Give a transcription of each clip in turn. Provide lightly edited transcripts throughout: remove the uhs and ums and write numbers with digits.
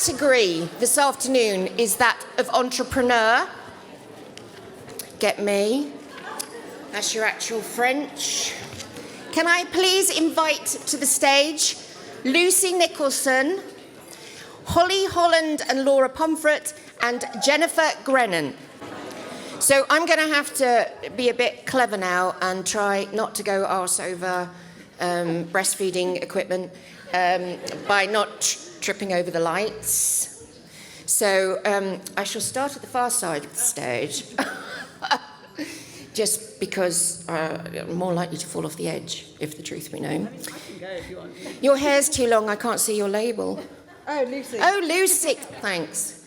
category this afternoon is that of entrepreneur. Get me? That's your actual French. Can I please invite to the stage Lucy Nicholson, Holly Holland and Laura Pomfret, and Jennifer Grennan. So I'm going to have to be a bit clever now and try not to go arse over breastfeeding equipment by not tripping over the lights. So I shall start at the far side of the stage, just because I'm more likely to fall off the edge, if the truth be known. I can go if you want. Your hair's too long, I can't see your label. Oh, Lucy. Oh, Lucy, thanks.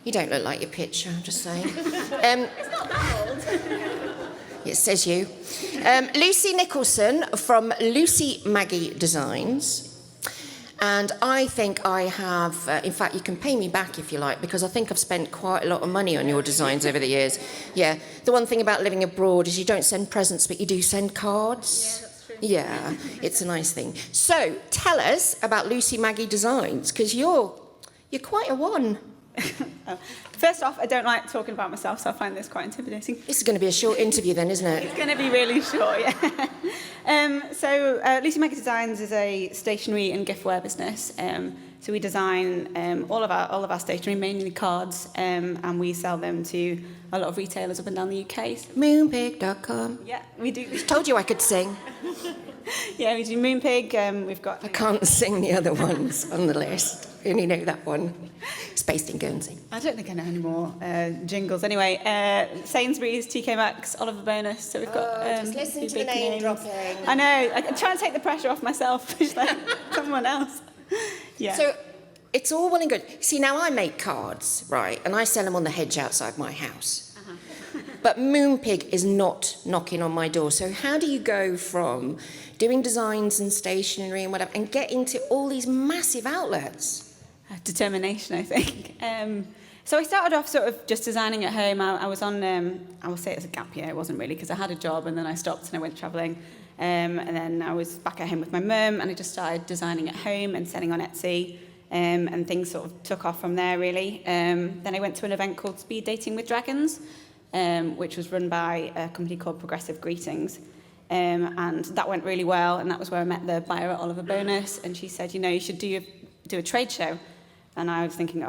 You don't look like your picture, I'm just saying. It's not that old. It says you. Lucy Nicholson from Lucy Maggie Designs. And I think I have, in fact, you can pay me back if you like, because I think I've spent quite a lot of money on your designs over the years. Yeah, the one thing about living abroad is you don't send presents, but you do send cards. Yeah, that's true. Yeah, it's a nice thing. So, tell us about Lucy Maggie Designs, because you're quite a one. First off, I don't like talking about myself, so I find this quite intimidating. This is going to be a short interview then, isn't it? It's going to be really short, yeah. Lucy Maggie Designs is a stationery and giftware business. So we design all of our stationery, mainly cards, and we sell them to a lot of retailers up and down the UK. Moonpig.com. Yeah, we do. Told you I could sing. Yeah, we do Moonpig. We've got. I can't sing the other ones on the list. I only know that one. It's based in Guernsey. I don't think I know any more jingles. Anyway, Sainsbury's, TK Maxx, Oliver Bonus. So we've got. Just listen few to the big name names. dropping. I know. I try and take the pressure off myself. Just like someone else. Yeah. So it's all well and good. See, now I make cards, right, and I sell them on the hedge outside my house. But Moonpig is not knocking on my door. So how do you go from doing designs and stationery and whatever and get into all these massive outlets? Determination, I think. So I started off sort of just designing at home. I was on, I will say it was a gap year. It wasn't really, because I had a job and then I stopped and I went travelling. And then I was back at home with my mum and I just started designing at home and selling on Etsy. And things sort of took off from there, really. Then I went to an event called Speed Dating with Dragons, which was run by a company called Progressive Greetings. And that went really well. And that was where I met the buyer at Oliver Bonus. And she said, you should do a trade show. And I was thinking,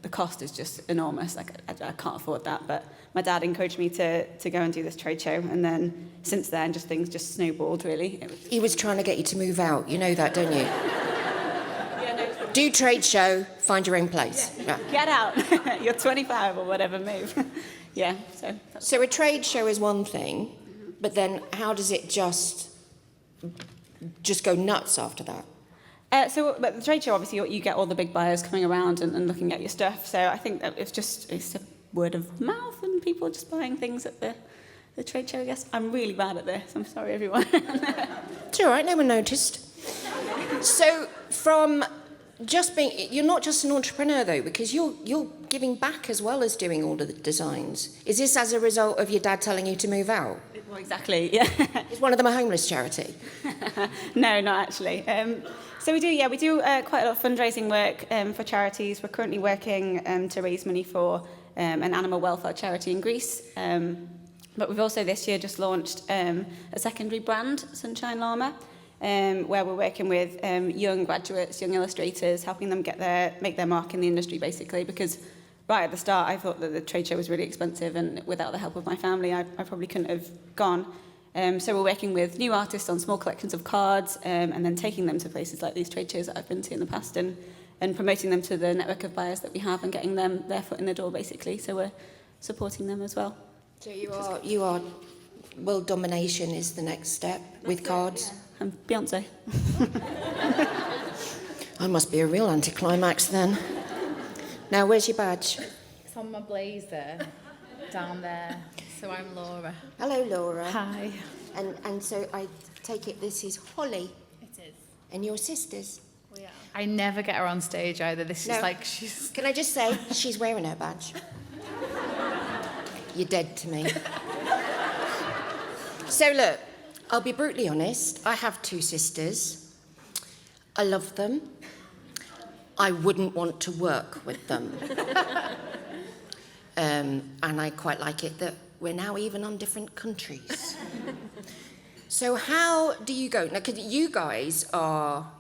the cost is just enormous. Like, I can't afford that. But my dad encouraged me to go and do this trade show. And then since then, things just snowballed, really. He was trying to get you to move out. You know that, don't you? Yeah, no. Do trade show, find your own place. Yeah. Right. Get out. You're 25 or whatever, move. Yeah, so. So a trade show is one thing, but then how does it just go nuts after that? But the trade show, obviously, you get all the big buyers coming around and looking at your stuff. So I think that it's a word of mouth and people just buying things at the trade show, I guess. I'm really bad at this. I'm sorry, everyone. It's all right, no one noticed. So from just being, you're not just an entrepreneur though, because you're giving back as well as doing all of the designs. Is this as a result of your dad telling you to move out? Well, exactly, yeah. Is one of them a homeless charity? No, not actually. So we do quite a lot of fundraising work for charities. We're currently working to raise money for an animal welfare charity in Greece. But we've also this year just launched a secondary brand, Sunshine Llama, where we're working with young graduates, young illustrators, helping them make their mark in the industry, basically, because right at the start I thought that the trade show was really expensive, and without the help of my family I probably couldn't have gone. So we're working with new artists on small collections of cards, and then taking them to places like these trade shows that I've been to in the past, and promoting them to the network of buyers that we have and getting them their foot in the door, basically. So we're supporting them as well. So you are world domination is the next step with cards? Yeah. I'm Beyonce. I must be a real anticlimax then. Now, where's your badge? It's on my blazer down there. So I'm Laura. Hello, Laura. Hi. And so I take it this is Holly. It is. And your sisters. We are. I never get her on stage either. This No. is like she's. Can I just say, she's wearing her badge. You're dead to me. So look, I'll be brutally honest. I have two sisters. I love them. I wouldn't want to work with them. And I quite like it that we're now even on different countries. So how do you go? Now, 'cause you guys are,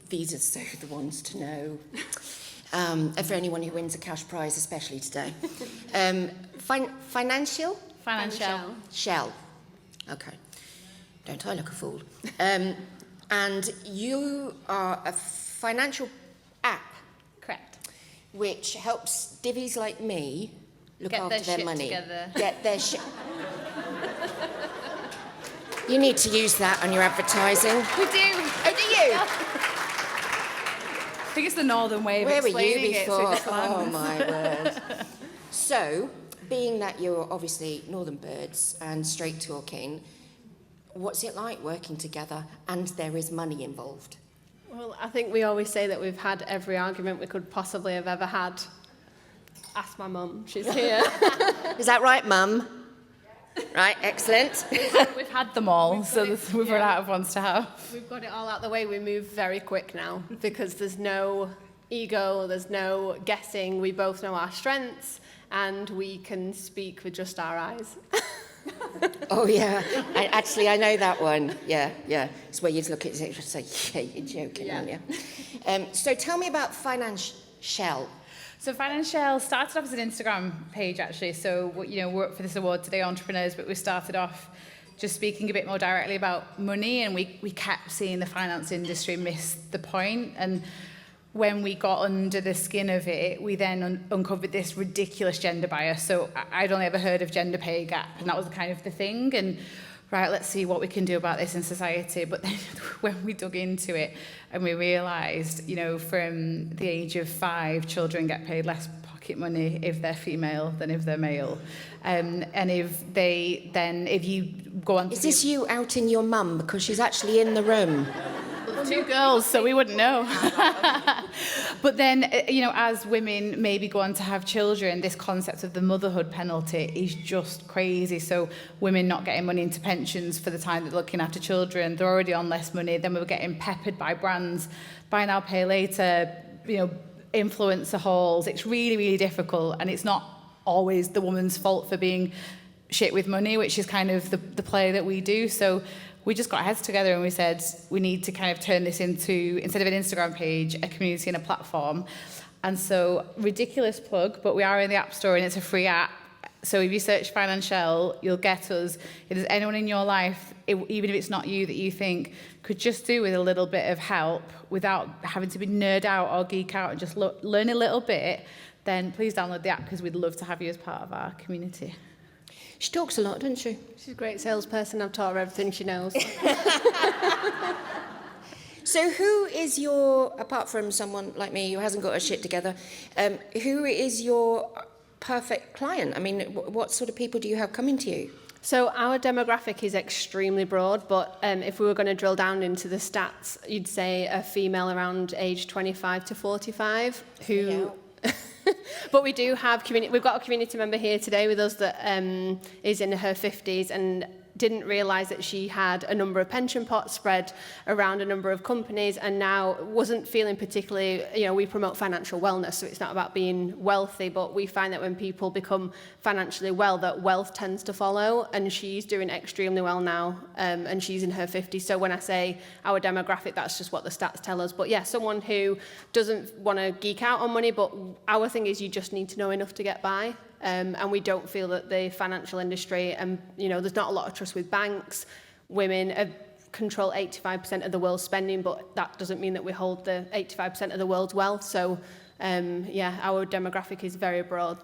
these are so the ones to know, for anyone who wins a cash prize, especially today. Financial? Financial. Shell. Okay. Don't I look a fool? And you are a financial app Correct. which helps divvies like me look Get after their their shit money. together. Get their shit. You need to use that on your advertising. We do. Oh, do you? I think it's the northern way of Where were you explaining it, so before? it's Oh fun. my word. So, being that you're obviously Northern Birds and straight talking, what's it like working together and there is money involved? Well, I think we always say that we've had every argument we could possibly have ever had. Ask my mum, she's here. Is that right, Mum? Right, excellent. We've had them all, so we've run out of ones to have. We've got it all out the way. We move very quick now because there's no ego, there's no guessing. We both know our strengths and we can speak with just our eyes. Oh, yeah. I know that one. Yeah. It's where you look at it and say, yeah, you're joking, aren't you? So tell me about Financial. So Financial started off as an Instagram page, actually. So, we're up for this award today, Entrepreneurs, but we started off just speaking a bit more directly about money, and we kept seeing the finance industry miss the point. And when we got under the skin of it, we then uncovered this ridiculous gender bias. So I'd only ever heard of gender pay gap, and that was kind of the thing. And right, let's see what we can do about this in society. But then when we dug into it and we realised, from the age of 5, children get paid less pocket money if they're female than if they're male. And if you go on to... Is this you outing your mum because she's actually in the room? 2 girls, so we wouldn't know. But then, as women maybe go on to have children, this concept of the motherhood penalty is just crazy. So women not getting money into pensions for the time they're looking after children, they're already on less money. Then we're getting peppered by brands, buy now, pay later, influencer hauls. It's really, really difficult, and it's not always the woman's fault for being shit with money, which is kind of the play that we do. So we just got our heads together and we said we need to kind of turn this into, instead of an Instagram page, a community and a platform. And so, ridiculous plug, but we are in the App Store and it's a free app. So if you search Financial, you'll get us. If there's anyone in your life, even if it's not you, that you think could just do with a little bit of help without having to be nerd out or geek out and just learn a little bit, then please download the app because we'd love to have you as part of our community. She talks a lot, doesn't she? She's a great salesperson. I've taught her everything she knows. So who is your, apart from someone like me who hasn't got her shit together, who is your perfect client? I mean, what sort of people do you have coming to you? So our demographic is extremely broad, but if we were going to drill down into the stats, you'd say a female around age 25 to 45 who... Yeah. But we do have we've got a community member here today with us that is in her 50s and didn't realise that she had a number of pension pots spread around a number of companies and now wasn't feeling particularly, we promote financial wellness, so it's not about being wealthy, but we find that when people become financially well, that wealth tends to follow, and she's doing extremely well now, and she's in her 50s. So when I say our demographic, that's just what the stats tell us. But yeah, someone who doesn't want to geek out on money, but our thing is you just need to know enough to get by. And we don't feel that the financial industry, and there's not a lot of trust with banks. Women control 85% of the world's spending, but that doesn't mean that we hold the 85% of the world's wealth. So, our demographic is very broad.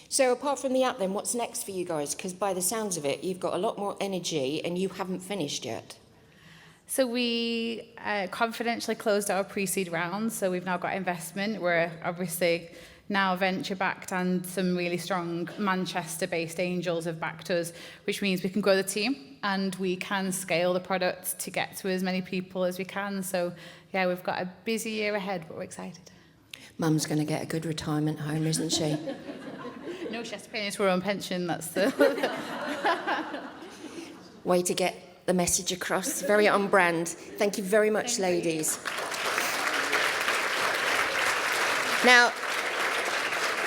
So apart from the app then, what's next for you guys? Because by the sounds of it, you've got a lot more energy and you haven't finished yet. So we confidentially closed our pre-seed round, so we've now got investment. We're obviously now venture-backed, and some really strong Manchester-based angels have backed us, which means we can grow the team and we can scale the product to get to as many people as we can. So, yeah, we've got a busy year ahead, but we're excited. Mum's going to get a good retirement home, isn't she? No, she has to pay into her own pension, that's the... Way to get the message across. Very on brand. Thank you very much, ladies. Now,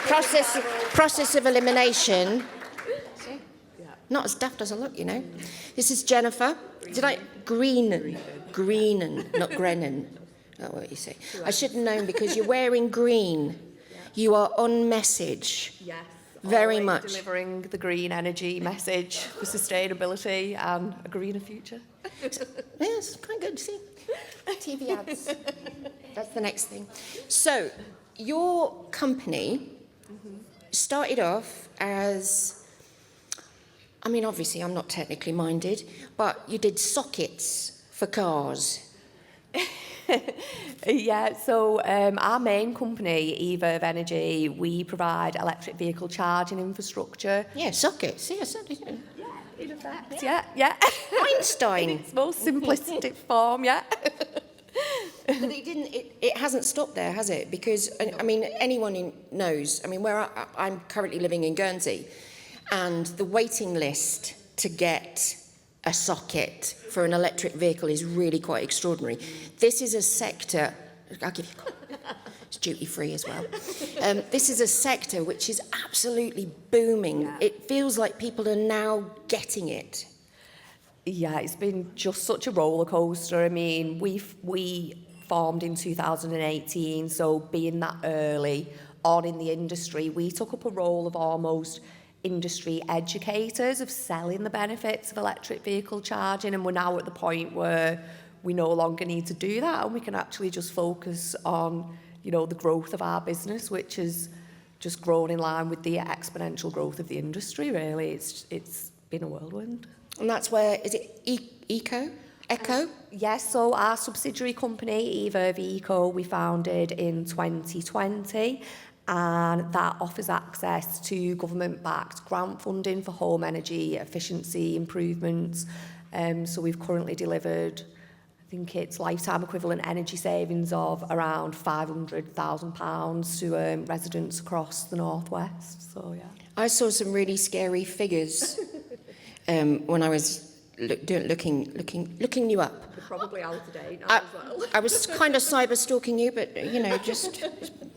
process of elimination. Not as daft as I look, you know. This is Jennifer. Did I? Greenan, not Grennan. Oh, what you say? I should have known because you're wearing green. You are on message. Yes. Very always much. Delivering the green energy message for sustainability and a greener future. Yes, quite good. See, TV ads. That's the next thing. So, your company started off as, I mean, obviously, I'm not technically minded, but you did sockets for cars. Yeah, so our main company, eVerve Energy, we provide electric vehicle charging infrastructure. Yeah, sockets. Yes, yeah. In effect, yeah. Einstein. In its most simplistic form, yeah. But it hasn't stopped there, has it? Because, I mean, anyone knows, I mean, where I'm currently living in Guernsey, and the waiting list to get a socket for an electric vehicle is really quite extraordinary. This is a sector, I'll give you, it's duty-free as well. This is a sector which is absolutely booming. Yeah. It feels like people are now getting it. Yeah, it's been just such a roller coaster. I mean, we formed in 2018, so being that early on in the industry, we took up a role of almost industry educators of selling the benefits of electric vehicle charging, and we're now at the point where we no longer need to do that, and we can actually just focus on, you know, the growth of our business, which has just grown in line with the exponential growth of the industry. Really, it's been a whirlwind. And that's where, is it Echo? Yes, so our subsidiary company, eVerve Eco, we founded in 2020, and that offers access to government-backed grant funding for home energy efficiency improvements. So we've currently delivered, I think it's lifetime equivalent energy savings of around £500,000 to residents across the Northwest. So yeah, I saw some really scary figures when I was looking you up. they're probably out of date now as well. I was kind of cyber stalking you, but you know, just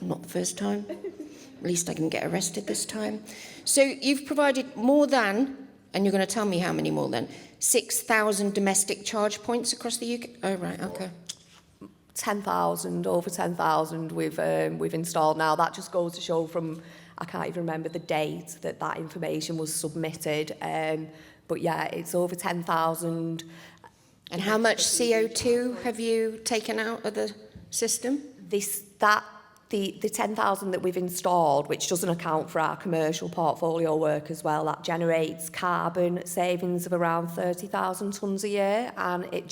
not the first time. At least I can get arrested this time. So you've provided more than, and you're going to tell me how many more than, 6,000 domestic charge points across the UK. Oh right, okay. 10,000, over 10,000 we've installed now. That just goes to show from, I can't even remember the date that information was submitted. But yeah, it's over 10,000. And how much CO2 have you taken out of the system? The 10,000 that we've installed, which doesn't account for our commercial portfolio work as well, that generates carbon savings of around 30,000 tonnes a year, and it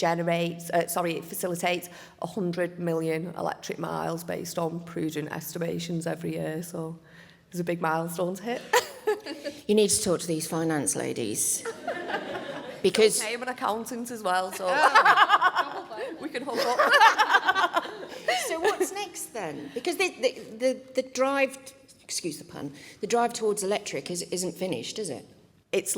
facilitates 100 million electric miles based on prudent estimations every year. So there's a big milestone to hit. You need to talk to these finance ladies. Because I'm an accountant as well, so we can hook up. So what's next then? Because the drive, excuse the pun, the drive towards electric isn't finished, is it? It's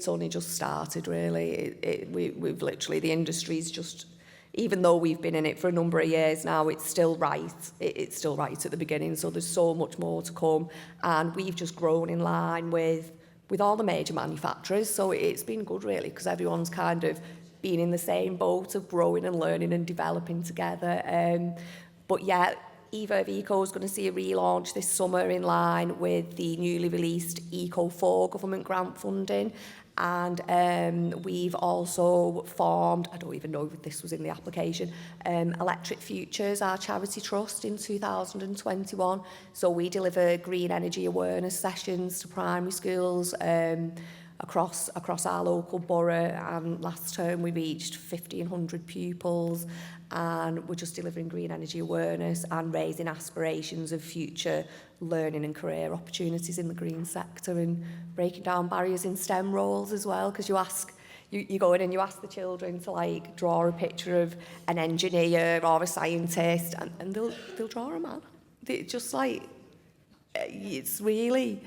only just started, really. We've literally, the industry's just, even though we've been in it for a number of years now, it's still right. It's still right at the beginning, so there's so much more to come. And we've just grown in line with all the major manufacturers, so it's been good, really, because everyone's kind of been in the same boat of growing and learning and developing together. But yeah, eVerve Eco is going to see a relaunch this summer in line with the newly released Eco4 government grant funding. And we've also formed, I don't even know if this was in the application, Electric Futures, our charity trust, in 2021. So we deliver green energy awareness sessions to primary schools across our local borough, and last term we reached 1,500 pupils, and we're just delivering green energy awareness and raising aspirations of future learning and career opportunities in the green sector, and breaking down barriers in STEM roles as well, because you go in and you ask the children to like draw a picture of an engineer or a scientist, and they'll draw a man. Just like, it's really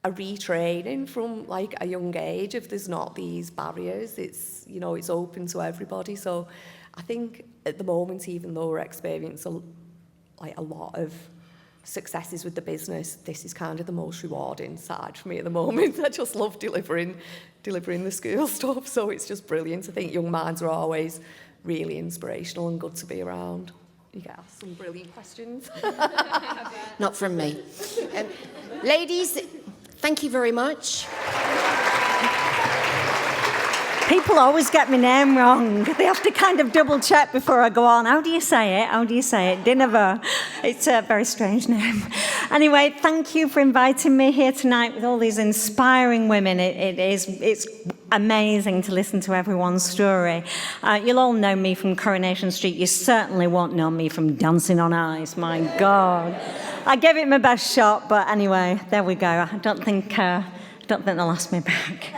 a retraining from like a young age. If there's not these barriers, it's, you know, it's open to everybody. So I think at the moment, even though we're experiencing like a lot of successes with the business, this is kind of the most rewarding side for me at the moment. I just love delivering the school stuff, so it's just brilliant. I think young minds are always really inspirational and good to be around. You get asked some brilliant questions. Not from me. Ladies, thank you very much. People always get my name wrong. They have to kind of double check before I go on. How do you say it? How do you say it? Dinova. It's a very strange name. Anyway, thank you for inviting me here tonight with all these inspiring women. It's amazing to listen to everyone's story. You'll all know me from Coronation Street. You certainly won't know me from Dancing on Ice. My God. I gave it my best shot, but anyway, there we go. I don't think they'll ask me back.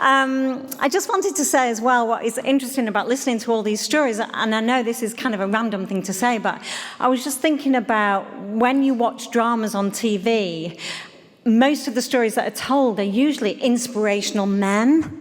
I just wanted to say as well what is interesting about listening to all these stories, and I know this is kind of a random thing to say, but I was just thinking about when you watch dramas on TV, most of the stories that are told are usually inspirational men.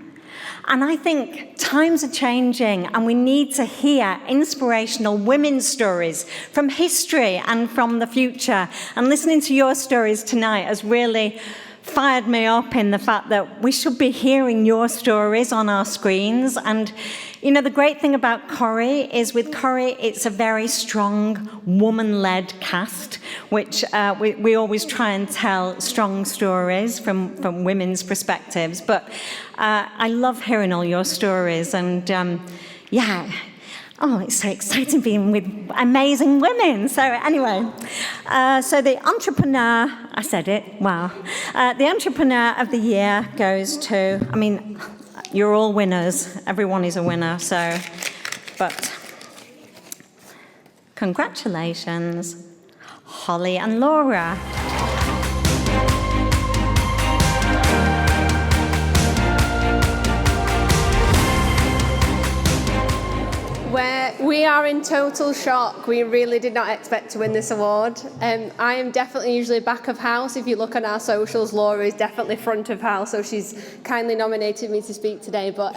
And I think times are changing and we need to hear inspirational women's stories from history and from the future. And listening to your stories tonight has really fired me up in the fact that we should be hearing your stories on our screens. And, you know, the great thing about Corrie is with Corrie, it's a very strong woman-led cast, which we always try and tell strong stories from women's perspectives. But I love hearing all your stories. And, yeah, oh, it's so exciting being with amazing women. So anyway, so the entrepreneur, I said it, wow. The entrepreneur of the year goes to, I mean, you're all winners. Everyone is a winner, so, but congratulations, Holly and Laura. We are in total shock. We really did not expect to win this award. I am definitely usually back of house. If you look on our socials, Laura is definitely front of house, so she's kindly nominated me to speak today. But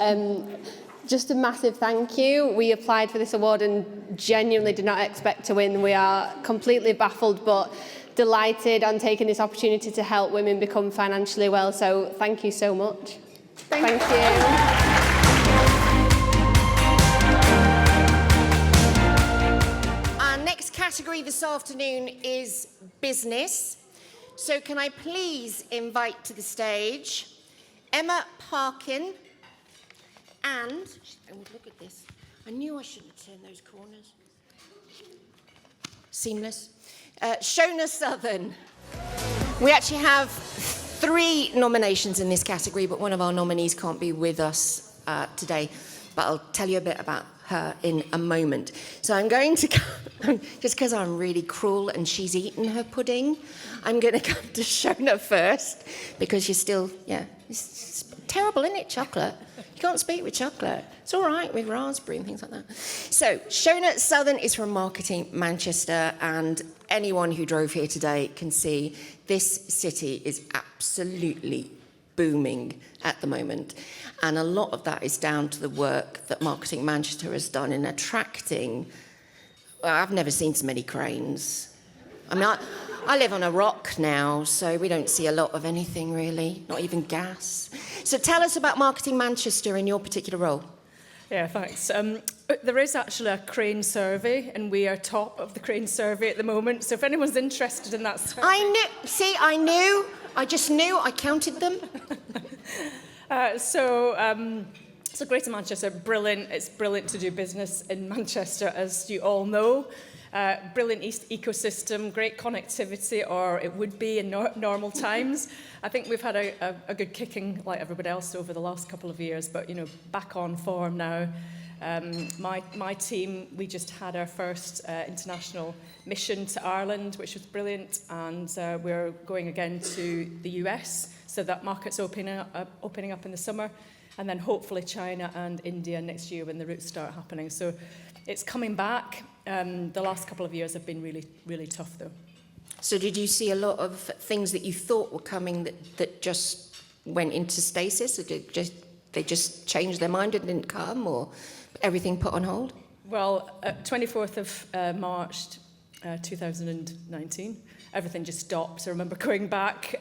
just a massive thank you. We applied for this award and genuinely did not expect to win. We are completely baffled, but delighted on taking this opportunity to help women become financially well. So thank you so much. Thank you. Category this afternoon is business. So can I please invite to the stage Emma Parkin and, oh, look at this. I knew I shouldn't have turned those corners. Seamless. Shona Southern. We actually have 3 nominations in this category, but one of our nominees can't be with us today. But I'll tell you a bit about her in a moment. So I'm going to go, just because I'm really cruel and she's eaten her pudding, I'm going to come to Shona first, because you're still, yeah, it's terrible, isn't it, chocolate? You can't speak with chocolate. It's all right with raspberry and things like that. So Shona Southern is from Marketing Manchester, and anyone who drove here today can see this city is absolutely booming at the moment. And a lot of that is down to the work that Marketing Manchester has done in attracting, well, I've never seen so many cranes. I mean, I live on a rock now, so we don't see a lot of anything really, not even gas. So tell us about Marketing Manchester in your particular role. Yeah, thanks. There is actually a crane survey, and we are top of the crane survey at the moment. So if anyone's interested in that survey... I knew. I just knew. I counted them. So Greater Manchester, brilliant. It's brilliant to do business in Manchester, as you all know. Brilliant ecosystem, great connectivity, or it would be in normal times. I think we've had a good kicking, like everybody else, over the last couple of years, but, you know, back on form now. My team, we just had our first international mission to Ireland, which was brilliant, and we're going again to the US, so that market's opening up in the summer, and then hopefully China and India next year when the routes start happening. So it's coming back. The last couple of years have been really, really tough, though. So did you see a lot of things that you thought were coming that just went into stasis, or they just changed their mind and didn't come, or everything put on hold? Well, 24th of March, 2019. Everything just stopped. I remember going back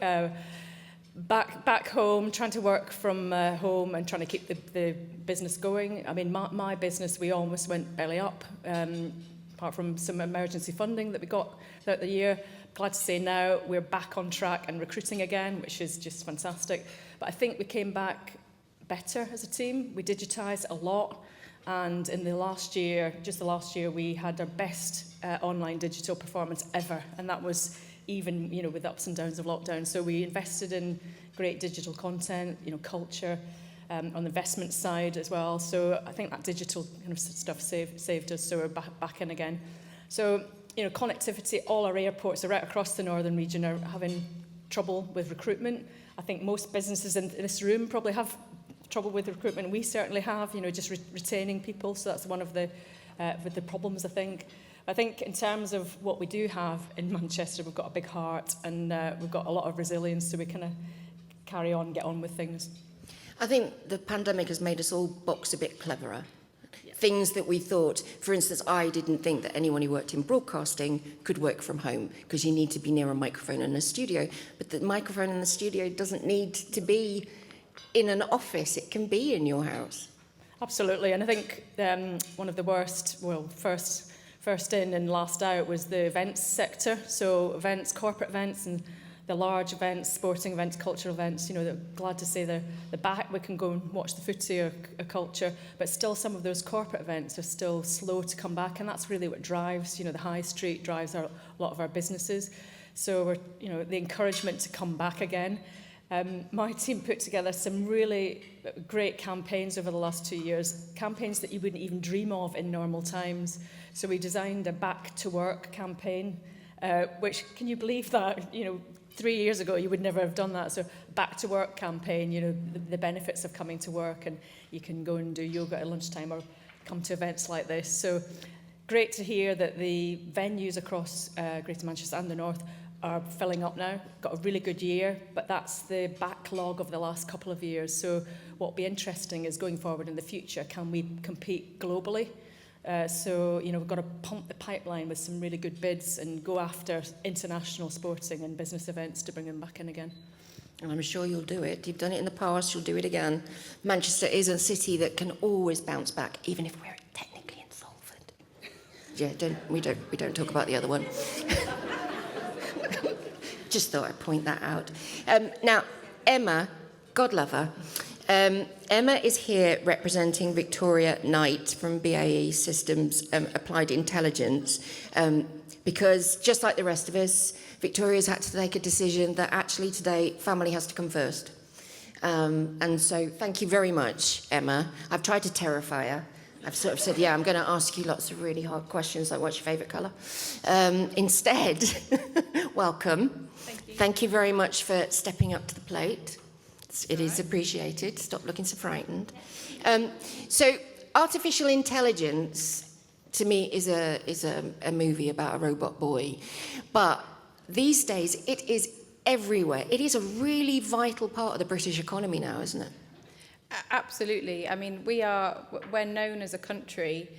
home, trying to work from home and trying to keep the business going. I mean, my business, we almost went belly up, apart from some emergency funding that we got throughout the year. Glad to say now we're back on track and recruiting again, which is just fantastic. But I think we came back better as a team. We digitised a lot. And in the last year, we had our best online digital performance ever. And that was even, with the ups and downs of lockdown. So we invested in great digital content, culture, on the investment side as well. So I think that digital kind of stuff saved us. So we're back in again. So, connectivity, all our airports are right across the northern region are having trouble with recruitment. I think most businesses in this room probably have trouble with recruitment. We certainly have, just retaining people. So that's one of the problems, I think. I think in terms of what we do have in Manchester, we've got a big heart and we've got a lot of resilience, so we kind of carry on, get on with things. I think the pandemic has made us all box a bit cleverer. Things that we thought, for instance, I didn't think that anyone who worked in broadcasting could work from home because you need to be near a microphone in a studio. But the microphone in the studio doesn't need to be in an office, it can be in your house. Absolutely, and I think one of the worst, first in and last out was the events sector. So events, corporate events and the large events, sporting events, cultural events, they're glad to say they're back. We can go and watch the footy or culture, but still some of those corporate events are still slow to come back, and that's really what drives, the high street drives a lot of our businesses. So we're, the encouragement to come back again. My team put together some really great campaigns over the last 2 years, campaigns that you wouldn't even dream of in normal times. So we designed a back to work campaign, which, can you believe that, 3 years ago you would never have done that. So back to work campaign, the benefits of coming to work, and you can go and do yoga at lunchtime or come to events like this. So great to hear that the venues across Greater Manchester and the North are filling up now. Got a really good year, but that's the backlog of the last couple of years. So what will be interesting is going forward in the future, can we compete globally? So, we've got to pump the pipeline with some really good bids and go after international sporting and business events to bring them back in again. And I'm sure you'll do it. You've done it in the past, you'll do it again. Manchester is a city that can always bounce back, even if we're technically insolvent. Yeah, we don't talk about the other one. Just thought I'd point that out. Now, Emma, God love her, Emma is here representing Victoria Knight from BAE Systems Applied Intelligence, because just like the rest of us, Victoria's had to take a decision that actually today family has to come first. And so thank you very much, Emma. I've tried to terrify her. I've sort of said, yeah, I'm going to ask you lots of really hard questions like what's your favourite colour? Instead, welcome. Thank you very much for stepping up to the plate. It is appreciated. Stop looking so frightened. So artificial intelligence, to me, is a movie about a robot boy. But these days, it is everywhere. It is a really vital part of the British economy now, isn't it? Absolutely. I mean, we're known as a country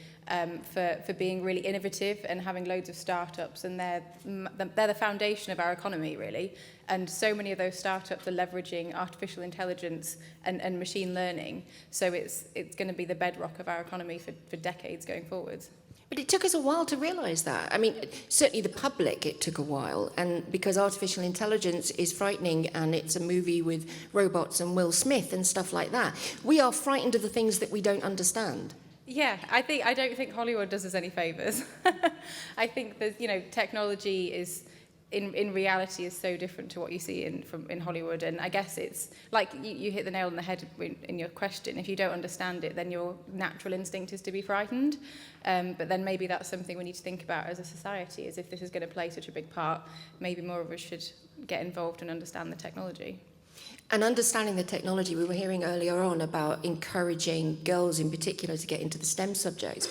for being really innovative and having loads of startups, and they're the foundation of our economy, really. And so many of those startups are leveraging artificial intelligence and machine learning. So it's going to be the bedrock of our economy for decades going forwards. But it took us a while to realise that. I mean, certainly the public, it took a while. And because artificial intelligence is frightening and it's a movie with robots and Will Smith and stuff like that, we are frightened of the things that we don't understand. Yeah, I don't think Hollywood does us any favours. I think that, technology is, in reality, is so different to what you see in Hollywood. And I guess it's like you hit the nail on the head in your question. If you don't understand it, then your natural instinct is to be frightened. But then maybe that's something we need to think about as a society, is if this is going to play such a big part, maybe more of us should get involved and understand the technology. And understanding the technology, we were hearing earlier on about encouraging girls in particular to get into the STEM subjects.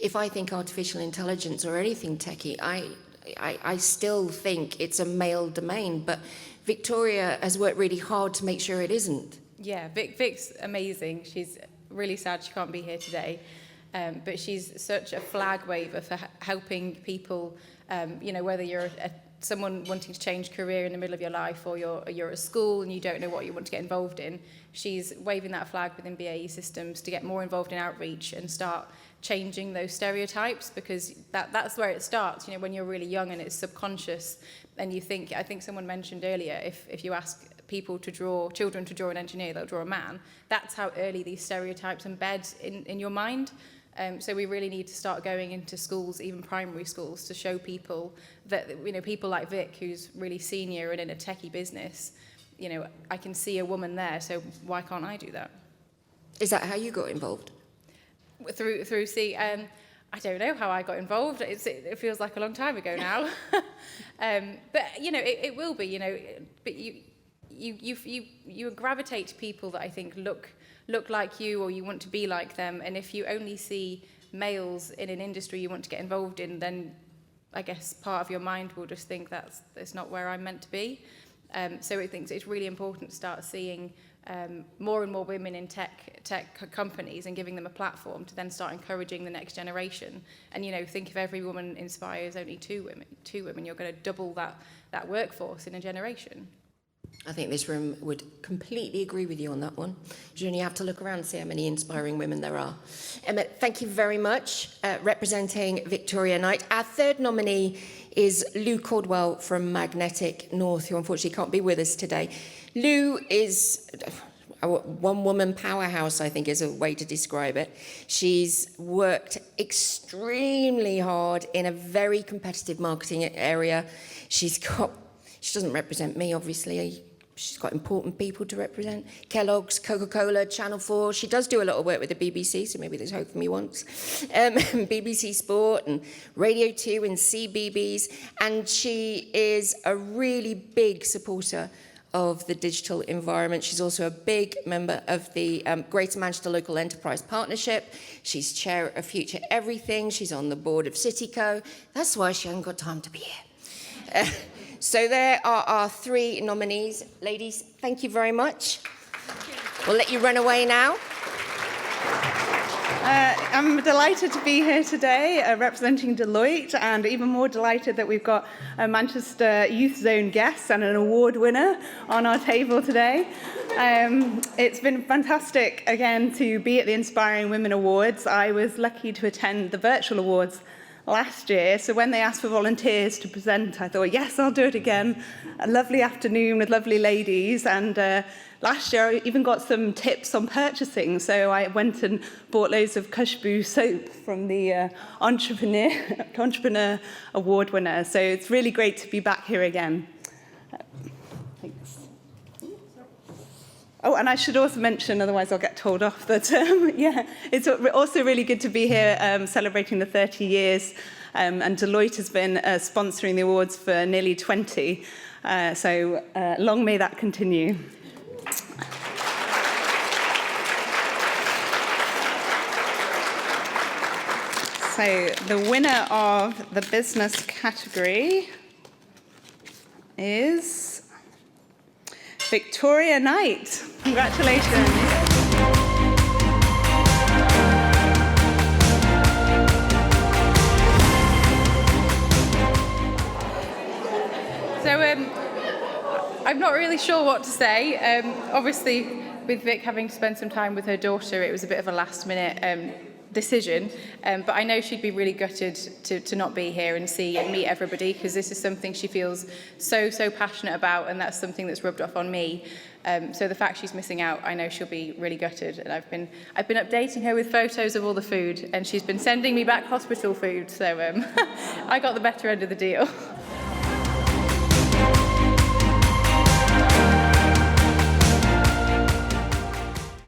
If I think artificial intelligence or anything techie, I still think it's a male domain, but Victoria has worked really hard to make sure it isn't. Yeah, Vic's amazing. She's really sad she can't be here today, but she's such a flag waver for helping people You know, whether you're someone wanting to change career in the middle of your life, or you're at school and you don't know what you want to get involved in, she's waving that flag within BAE Systems to get more involved in outreach and start changing those stereotypes, because that's where it starts, you know, when you're really young and it's subconscious. And you think, I think someone mentioned earlier, if you ask children to draw an engineer, they'll draw a man. That's how early these stereotypes embed in your mind. So we really need to start going into schools, even primary schools, to show people that, you know, people like Vic, who's really senior and in a techie business, you know, I can see a woman there, so why can't I do that? Is that how you got involved? Through I don't know how I got involved. It feels like a long time ago now. But you know, it will be. You know, but you gravitate to people that I think look like you, or you want to be like them. And if you only see males in an industry you want to get involved in, then I guess part of your mind will just think that's not where I'm meant to be. So I think it's really important to start seeing more and more women in tech companies and giving them a platform to then start encouraging the next generation. And, you know, think if every woman inspires only two women, you're going to double that workforce in a generation. I think this room would completely agree with you on that one. You only have to look around and see how many inspiring women there are. Emma, thank you very much, representing Victoria Knight. Our third nominee is Lou Caldwell from Magnetic North, who unfortunately can't be with us today. Lou is a one-woman powerhouse, I think is a way to describe it. She's worked extremely hard in a very competitive marketing area. She doesn't represent me, obviously. She's got important people to represent. Kellogg's, Coca-Cola, Channel 4. She does do a lot of work with the BBC, so maybe there's hope for me once. BBC Sport and Radio 2 and CBeebies. And she is a really big supporter of the digital environment. She's also a big member of the Greater Manchester Local Enterprise Partnership. She's chair of Future Everything. She's on the board of Cityco. That's why she hasn't got time to be here. So there are our three nominees. Ladies, thank you very much. We'll let you run away now. I'm delighted to be here today representing Deloitte, and even more delighted that we've got a Manchester Youth Zone guest and an award winner on our table today. It's been fantastic, again, to be at the Inspiring Women Awards. I was lucky to attend the virtual awards last year, so when they asked for volunteers to present, I thought, yes, I'll do it again. A lovely afternoon with lovely ladies, and last year I even got some tips on purchasing, so I went and bought loads of Khushbu soap from the Entrepreneur Award winner, so it's really great to be back here again. Thanks. Oh, and I should also mention, otherwise I'll get told off, that it's also really good to be here celebrating the 30 years, and Deloitte has been sponsoring the awards for nearly 20, so long may that continue. So the winner of the business category is Victoria Knight. Congratulations. So I'm not really sure what to say. Obviously, with Vic having to spend some time with her daughter, it was a bit of a last-minute decision, but I know she'd be really gutted to not be here and see and meet everybody, because this is something she feels so passionate about, and that's something that's rubbed off on me. So the fact she's missing out, I know she'll be really gutted. And I've been updating her with photos of all the food, and she's been sending me back hospital food. So I got the better end of the deal.